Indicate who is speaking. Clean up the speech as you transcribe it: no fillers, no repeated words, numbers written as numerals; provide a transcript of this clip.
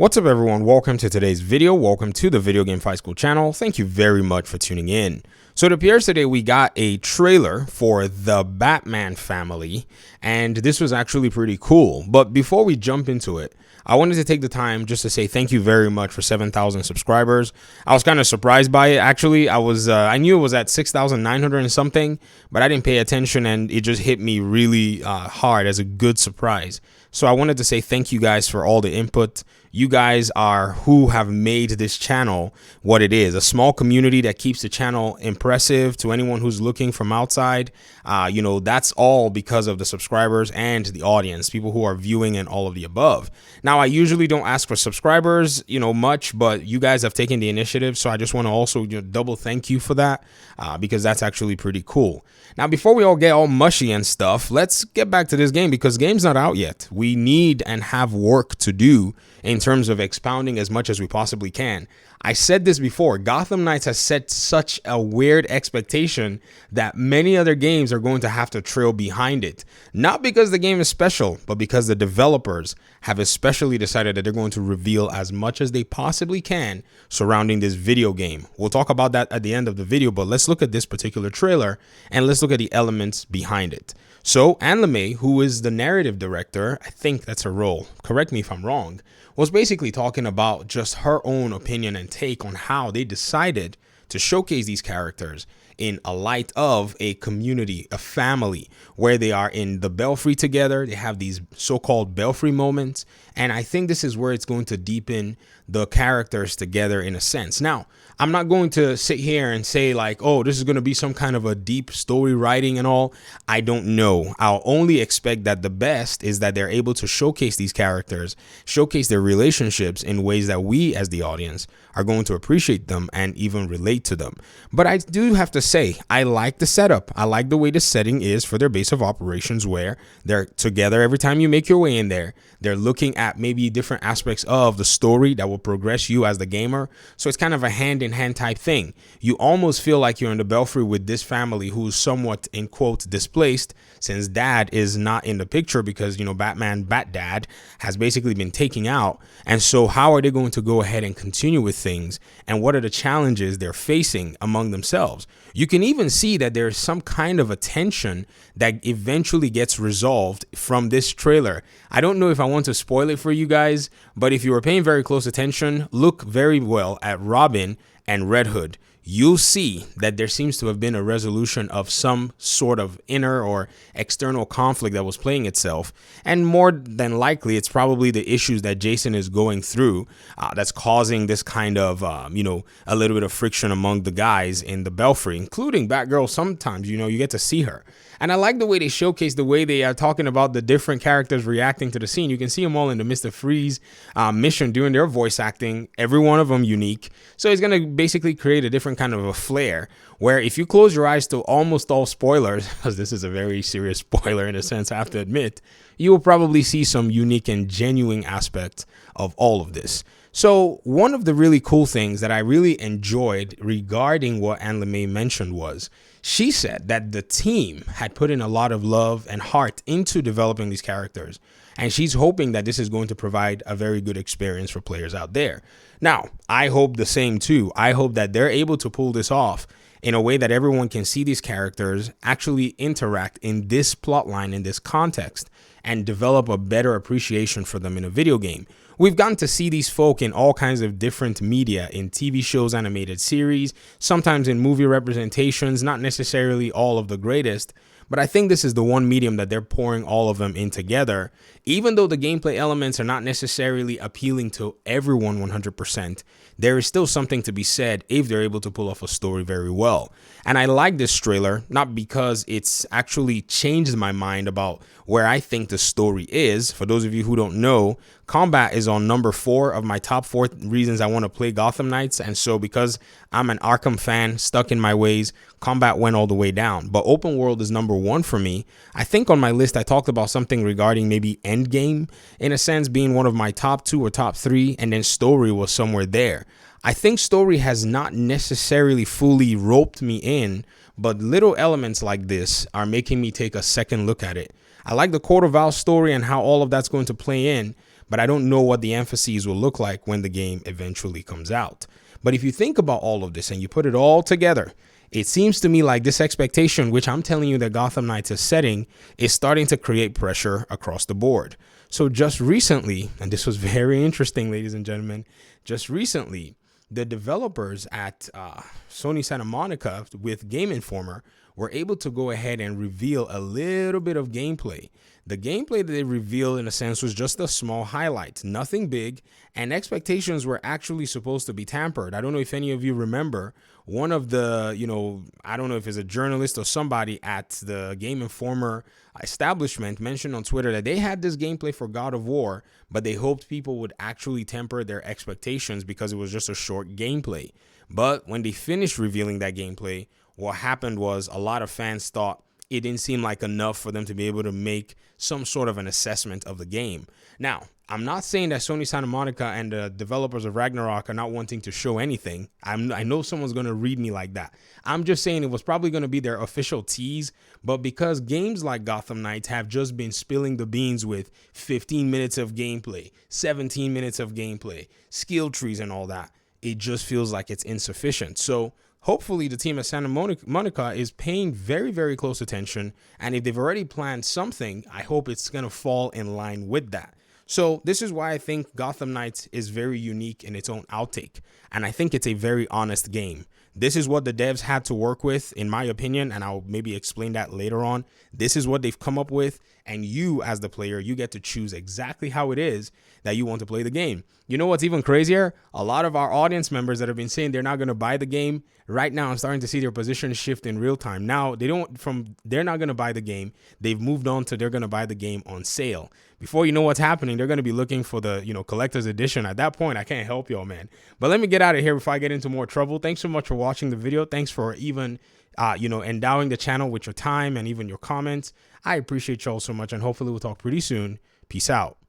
Speaker 1: What's up everyone, welcome to today's video, welcome to the Video Game Fight School channel. Thank you very much for tuning in. So it appears today we got a trailer for the Batman family, and this was actually pretty cool. But before we jump into it, I wanted to take the time just to say thank you very much for 7,000 subscribers. I was kind of surprised by it. Actually, I knew it was at 6,900 and something, but I didn't pay attention and it just hit me really hard as a good surprise. So I wanted to say thank you guys for all the input. You guys are who have made this channel what it is, a small community that keeps the channel impressive to anyone who's looking from outside. That's all because of the subscribers and the audience, people who are viewing and all of the above. Now, I usually don't ask for subscribers, much, but you guys have taken the initiative. So I just want to also double thank you for that because that's actually pretty cool. Now, before we all get all mushy and stuff, let's get back to this game because the game's not out yet. We need and have work to do in terms of expounding as much as we possibly can. I said this before, Gotham Knights has set such a weird expectation that many other games are going to have to trail behind it. Not because the game is special, but because the developers have especially decided that they're going to reveal as much as they possibly can surrounding this video game. We'll talk about that at the end of the video, but let's look at this particular trailer and let's look at the elements behind it. So Anne LeMay, who is the narrative director, I think that's her role, correct me if I'm wrong, was basically talking about just her own opinion and take on how they decided to showcase these characters in a light of a community, a family, where they are in the Belfry together. They have these so-called Belfry moments. And I think this is where it's going to deepen the characters together in a sense. Now, I'm not going to sit here and say like, oh, this is going to be some kind of a deep story writing and all. I don't know. I'll only expect that the best is that they're able to showcase these characters, showcase their relationships in ways that we as the audience are going to appreciate them and even relate to them. But I do have to say, I like the setup. I like the way the setting is for their base of operations where they're together every time you make your way in there. They're looking at maybe different aspects of the story that will progress you as the gamer. So it's kind of a hand-in-hand type thing. You almost feel like you're in the Belfry with this family who's somewhat, in quotes, displaced since dad is not in the picture because, Batman, Bat Dad has basically been taken out. And so how are they going to go ahead and continue with things? And what are the challenges they're facing among themselves? You can even see that there's some kind of a tension that eventually gets resolved from this trailer. I don't know if I want to spoil it for you guys, but if you were paying very close attention, look very well at Robin and Red Hood. You'll see that there seems to have been a resolution of some sort of inner or external conflict that was playing itself. And more than likely, it's probably the issues that Jason is going through that's causing this kind of, a little bit of friction among the guys in the Belfry, including Batgirl. Sometimes, you get to see her. And I like the way they showcase the way they are talking about the different characters reacting to the scene. You can see them all in the Mr. Freeze mission doing their voice acting, every one of them unique. So he's going to basically create a different kind of a flair where if you close your eyes to almost all spoilers, because this is a very serious spoiler in a sense, I have to admit, you will probably see some unique and genuine aspects of all of this. So one of the really cool things that I really enjoyed regarding what Anne LeMay mentioned was she said that the team had put in a lot of love and heart into developing these characters. And she's hoping that this is going to provide a very good experience for players out there. Now, I hope the same too. I hope that they're able to pull this off in a way that everyone can see these characters actually interact in this plot line, in this context, and develop a better appreciation for them in a video game. We've gotten to see these folk in all kinds of different media, in TV shows, animated series, sometimes in movie representations, not necessarily all of the greatest, but I think this is the one medium that they're pouring all of them in together. Even though the gameplay elements are not necessarily appealing to everyone 100%, there is still something to be said if they're able to pull off a story very well. And I like this trailer, not because it's actually changed my mind about where I think the story is. For those of you who don't know, combat is on number 4 of my top 4 reasons I want to play Gotham Knights. And so because I'm an Arkham fan, stuck in my ways, combat went all the way down. But open world is number 1 for me. I think on my list, I talked about something regarding maybe endgame, in a sense, being one of my top 2 or top 3, and then story was somewhere there. I think story has not necessarily fully roped me in, but little elements like this are making me take a second look at it. I like the Court of Owls story and how all of that's going to play in, but I don't know what the emphases will look like when the game eventually comes out. But if you think about all of this and you put it all together, it seems to me like this expectation, which I'm telling you that Gotham Knights is setting, is starting to create pressure across the board. So just recently, and this was very interesting, ladies and gentlemen, just recently, the developers at Sony Santa Monica with Game Informer were able to go ahead and reveal a little bit of gameplay. The gameplay that they revealed, in a sense, was just a small highlight, nothing big, and expectations were actually supposed to be tampered. I don't know if any of you remember one of the, I don't know if it's a journalist or somebody at the Game Informer establishment mentioned on Twitter that they had this gameplay for God of War, but they hoped people would actually temper their expectations because it was just a short gameplay. But when they finished revealing that gameplay, what happened was a lot of fans thought it didn't seem like enough for them to be able to make some sort of an assessment of the game. Now, I'm not saying that Sony Santa Monica and the developers of Ragnarok are not wanting to show anything. I know someone's going to read me like that. I'm just saying it was probably going to be their official tease, but because games like Gotham Knights have just been spilling the beans with 15 minutes of gameplay, 17 minutes of gameplay, skill trees and all that, it just feels like it's insufficient. So hopefully the team at Santa Monica is paying very, very close attention. And if they've already planned something, I hope it's going to fall in line with that. So this is why I think Gotham Knights is very unique in its own outtake. And I think it's a very honest game. This is what the devs had to work with, in my opinion, and I'll maybe explain that later on. This is what they've come up with, and you as the player, you get to choose exactly how it is that you want to play the game. You know what's even crazier? A lot of our audience members that have been saying they're not going to buy the game, right now I'm starting to see their position shift in real time. Now, they're not going to buy the game. They've moved on to they're going to buy the game on sale. Before you know what's happening, they're going to be looking for the, collector's edition. At that point, I can't help y'all, man. But let me get out of here before I get into more trouble. Thanks so much for watching the video. Thanks for even, endowing the channel with your time and even your comments. I appreciate y'all so much, and hopefully we'll talk pretty soon. Peace out.